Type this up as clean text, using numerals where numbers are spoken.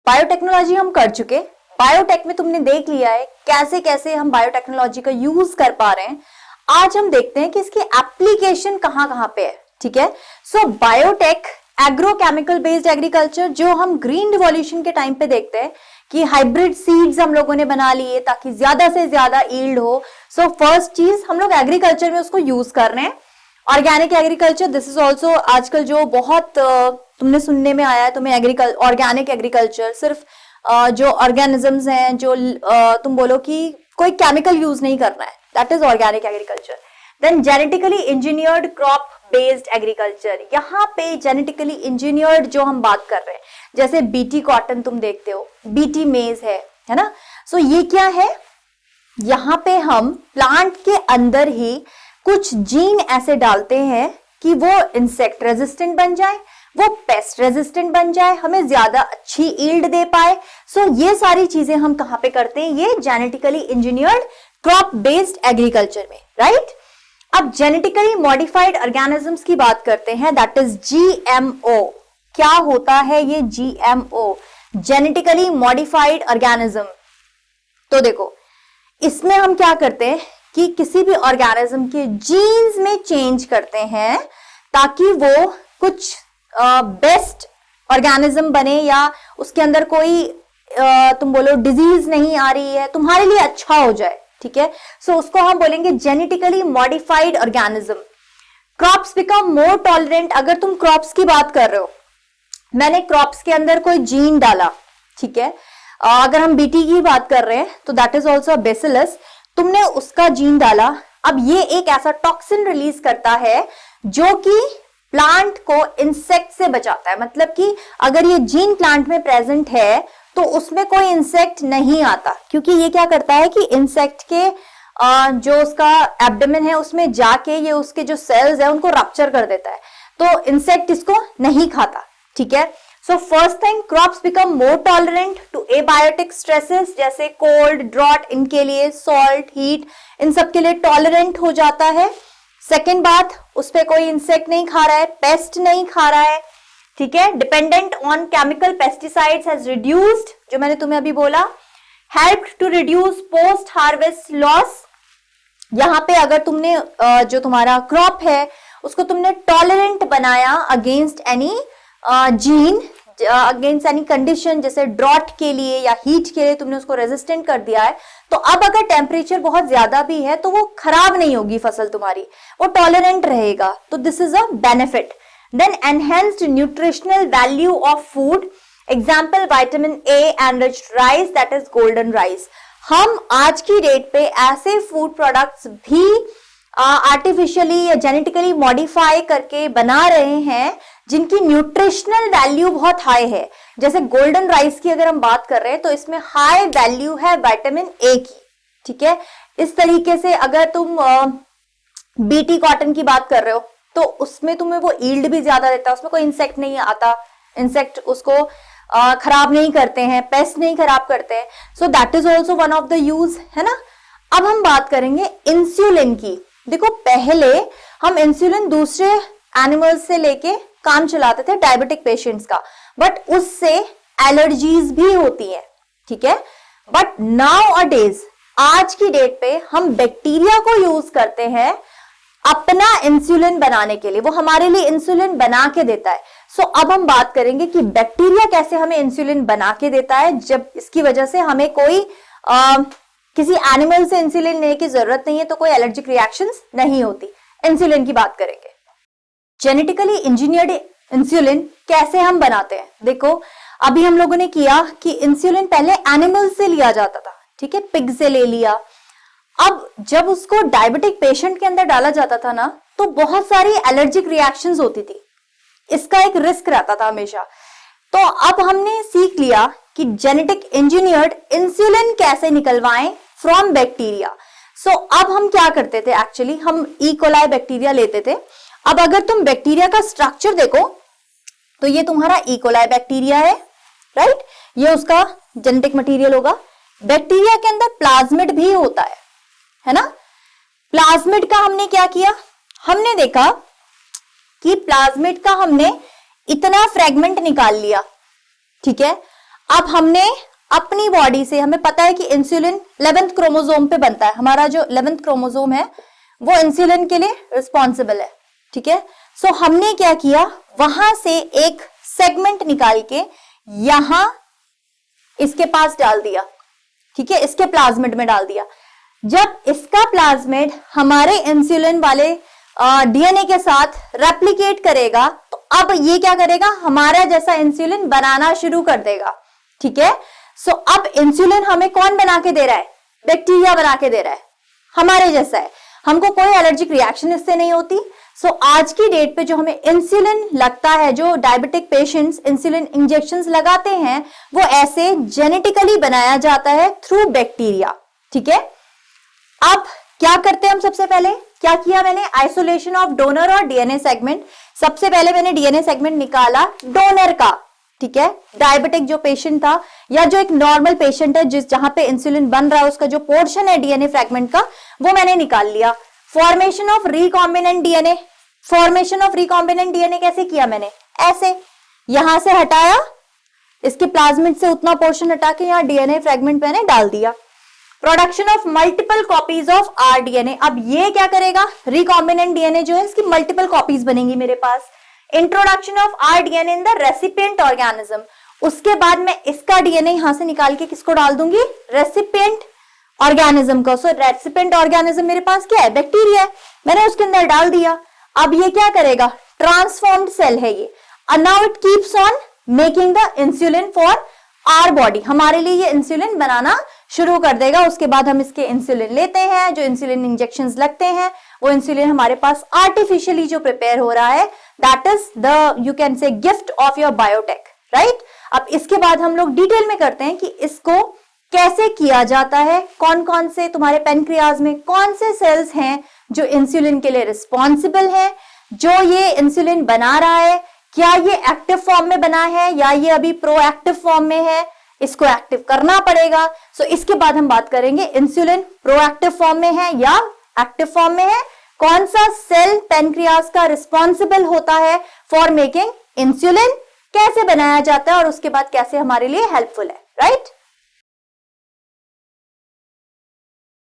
Biotechnology हम कर चुके, बायोटेक में तुमने देख लिया है कैसे कैसे हम बायोटेक्नोलॉजी का यूज कर पा रहे हैं। आज हम देखते हैं कि इसकी एप्लीकेशन कहां कहां पे है। ठीक है, सो बायोटेक एग्रोकेमिकल बेस्ड एग्रीकल्चर, जो हम ग्रीन रिवॉल्यूशन के टाइम पे देखते हैं कि हाइब्रिड सीड्स हम लोगों ने बना लिए ताकि ज्यादा से ज्यादा यील्ड हो। सो फर्स्ट चीज हम लोग एग्रीकल्चर में उसको यूज कर रहे हैं। Organic agriculture, this is also आजकल जो बहुत तुमने सुनने में आया है, तुम्हें ऑर्गेनिक एग्रीकल्चर सिर्फ जो ऑर्गेनिजम्स हैं, जो तुम बोलो कि कोई केमिकल यूज नहीं करना है, that is organic agriculture. Then genetically engineered crop based agriculture, यहाँ पे जेनेटिकली इंजीनियर्ड जो हम बात कर रहे हैं, जैसे बीटी कॉटन तुम देखते हो, बीटी मेज है ना। सो ये क्या है, यहाँ पे हम प्लांट के अंदर ही कुछ जीन ऐसे डालते हैं कि वो इंसेक्ट रेजिस्टेंट बन जाए, वो पेस्ट रेजिस्टेंट बन जाए, हमें ज्यादा अच्छी यील्ड दे पाए। सो ये सारी चीजें हम कहां पे करते हैं, ये genetically engineered crop based agriculture में, राइट। अब जेनेटिकली मॉडिफाइड ऑर्गेनिजम्स की बात करते हैं, दैट इज जीएमओ। क्या होता है ये जीएमओ, जेनेटिकली मॉडिफाइड ऑर्गेनिज्म? तो देखो, इसमें हम क्या करते हैं कि किसी भी ऑर्गेनिज्म के जीन्स में चेंज करते हैं ताकि वो कुछ बेस्ट ऑर्गेनिज्म बने, या उसके अंदर कोई तुम बोलो डिजीज नहीं आ रही है, तुम्हारे लिए अच्छा हो जाए। ठीक है, सो उसको हम बोलेंगे genetically modified organism. Crops become more tolerant, अगर तुम क्रॉप्स की बात कर रहे हो, मैंने क्रॉप्स के अंदर कोई जीन डाला, ठीक है, अगर हम बीटी की बात कर रहे हैं तो दैट इज ऑल्सो बेसिलस, तुमने उसका जीन डाला। अब ये एक ऐसा टॉक्सिन रिलीज करता है जो कि प्लांट को इंसेक्ट से बचाता है। मतलब कि अगर ये जीन प्लांट में प्रेजेंट है तो उसमें कोई इंसेक्ट नहीं आता, क्योंकि ये क्या करता है कि इंसेक्ट के जो उसका एब्डोमेन है उसमें जाके ये उसके जो सेल्स है उनको रप्चर कर देता है, तो इंसेक्ट इसको नहीं खाता। ठीक है, so first thing, crops become more tolerant to abiotic stresses, जैसे कोल्ड, ड्रॉट, इनके लिए सॉल्ट, हीट, इन सब के लिए टॉलरेंट हो जाता है। सेकेंड बात, उस पे कोई इंसेक्ट नहीं खा रहा है, पेस्ट नहीं खा रहा है। ठीक है, dependent on chemical pesticides has reduced, जो मैंने तुम्हें अभी बोला, helped to reduce post harvest loss. यहाँ पे अगर तुमने जो तुम्हारा क्रॉप है उसको तुमने टॉलरेंट बनाया against any gene, against any condition, जैसे ड्रॉट के लिए या हीट के लिए तुमने उसको रेजिस्टेंट कर दिया है, तो अब अगर टेम्परेचर बहुत ज्यादा भी है तो वो खराब नहीं होगी फसल तुम्हारी, वो टॉलरेंट रहेगा। तो this is a benefit. Then enhanced nutritional value of food, example vitamin A enriched rice, that is golden rice. हम आज की डेट पे ऐसे फूड प्रोडक्ट्स भी आर्टिफिशियली या जेनेटिकली मॉडिफाई करके बना रहे हैं जिनकी न्यूट्रिशनल वैल्यू बहुत हाई है। जैसे गोल्डन राइस की अगर हम बात कर रहे हैं तो इसमें हाई वैल्यू है विटामिन ए की। ठीक है, इस तरीके से अगर तुम बीटी कॉटन की बात कर रहे हो तो उसमें तुम्हें वो यील्ड भी ज्यादा देता है, उसमें कोई इंसेक्ट नहीं आता, इंसेक्ट उसको खराब नहीं करते हैं, पेस्ट नहीं खराब करते हैं। So that is also one of the use, है ना। अब हम बात करेंगे इंसुलिन की। देखो, पहले हम इंसुलिन दूसरे एनिमल्स से लेके काम चलाते थे डायबिटिक पेशेंट्स का, बट उससे एलर्जीज भी होती है। ठीक है, बट नाउ अ डेज, आज की डेट पे हम बैक्टीरिया को यूज करते हैं अपना इंसुलिन बनाने के लिए, वो हमारे लिए इंसुलिन बना के देता है। सो अब हम बात करेंगे कि बैक्टीरिया कैसे हमें इंसुलिन बना के देता है, जब इसकी वजह से हमें कोई किसी एनिमल से इंसुलिन लेने की जरूरत नहीं है, तो कोई एलर्जिक रिएक्शंस नहीं होती। इंसुलिन की बात करेंगे। जेनेटिकली इंजीनियर्ड इंसुलिन कैसे हम बनाते हैं? देखो, अभी हम लोगों ने किया कि इंसुलिन पहले एनिमल से लिया जाता था, ठीक है, पिग से ले लिया। अब जब उसको डायबिटिक पेशेंट के अंदर डाला जाता था ना, तो बहुत सारी एलर्जिक रिएक्शंस होती थी, इसका एक रिस्क रहता था हमेशा। तो अब हमने सीख लिया कि जेनेटिक इंजीनियर्ड इंसुलिन कैसे निकलवाएं फ्रॉम बैक्टीरिया। सो अब हम क्या करते थे, एक्चुअली हम ई कोलाई बैक्टीरिया लेते थे। अब अगर तुम बैक्टीरिया का स्ट्रक्चर देखो तो ये तुम्हारा ई कोलाई बैक्टीरिया है, राइट, ये उसका जेनेटिक मटेरियल होगा। बैक्टीरिया के अंदर प्लाज्मिड भी होता है ना। प्लाज्मिड का हमने क्या किया, हमने देखा कि प्लाज्मिड का हमने इतना फ्रेगमेंट निकाल लिया, ठीक है। अब हमने अपनी बॉडी से, हमें पता है कि इंसुलिन 11th क्रोमोसोम पे बनता है, हमारा जो 11th क्रोमोसोम है वो इंसुलिन के लिए रिस्पॉन्सिबल है, ठीक है। सो हमने क्या किया, वहां से एक सेगमेंट निकाल के यहां इसके पास डाल दिया, ठीक है, इसके प्लाज्मिड में डाल दिया। जब इसका प्लाज्मिड हमारे इंसुलिन वाले डीएनए के साथ रेप्लिकेट करेगा तो अब ये क्या करेगा, हमारा जैसा इंसुलिन बनाना शुरू कर देगा, ठीक है। सो अब इंसुलिन हमें कौन बना के दे रहा है, बैक्टीरिया बना के दे रहा है, हमारे जैसा है, हमको कोई एलर्जिक रिएक्शन इससे नहीं होती। सो आज की डेट पे जो हमें इंसुलिन लगता है, जो डायबिटिक पेशेंट्स इंसुलिन इंजेक्शंस लगाते हैं, वो ऐसे जेनेटिकली बनाया जाता है थ्रू बैक्टीरिया, ठीक है। अब क्या करते हैं हम, सबसे पहले क्या किया मैंने, आइसोलेशन ऑफ डोनर और डीएनए सेगमेंट। सबसे पहले मैंने डीएनए सेगमेंट निकाला डोनर का, ठीक है, डायबिटिक जो पेशेंट था या जो एक नॉर्मल पेशेंट है जिस जहां पे इंसुलिन बन रहा है उसका जो पोर्शन है डीएनए फ्रेगमेंट का वो मैंने निकाल लिया। Formation of recombinant DNA, formation of recombinant DNA कैसे किया मैंने, ऐसे यहां से हटाया, इसके प्लाज्मिड से उतना पोर्शन हटा के यहां डीएनए फ्रेगमेंट मैंने डाल दिया। Production of multiple copies of R DNA, अब ये क्या करेगा, रिकॉम्बिनेंट डीएनए जो है इसकी मल्टीपल कॉपीज बनेंगी मेरे पास। Introduction of R DNA in the recipient organism, उसके बाद मैं इसका डीएनए यहां से निकाल के किसको डाल दूंगी, रेसिपिएंट ऑर्गेनिज्म को। सो रेसिपिएंट ऑर्गेनिज्म मेरे पास क्या है, बैक्टीरिया है, मैंने उसके अंदर डाल दिया। अब ये क्या करेगा, ट्रांसफॉर्म्ड सेल है ये, now it keeps on making the insulin for our body, हमारे लिए ये इंसुलिन बनाना शुरू कर देगा। उसके बाद हम इसके इंसुलिन लेते हैं, जो इंसुलिन इंजेक्शंस लगते हैं वो इंसुलिन हमारे पास आर्टिफिशियली जो प्रिपेयर हो रहा है, that is the you can say gift of your biotech, right. अब इसके बाद हम लोग डिटेल में करते हैं कि इसको कैसे किया जाता है, कौन कौन से तुम्हारे पेनक्रियाज में कौन से सेल्स हैं जो इंसुलिन के लिए रिस्पॉन्सिबल है, जो ये इंसुलिन बना रहा है, क्या ये एक्टिव फॉर्म में बना है या ये अभी प्रोएक्टिव फॉर्म में है, इसको एक्टिव करना पड़ेगा। सो इसके बाद हम बात करेंगे इंसुलिन प्रोएक्टिव फॉर्म में है या एक्टिव फॉर्म में है, कौन सा सेल पेनक्रियाज का रिस्पॉन्सिबल होता है फॉर मेकिंग इंसुलिन, कैसे बनाया जाता है और उसके बाद कैसे हमारे लिए हेल्पफुल है, राइट।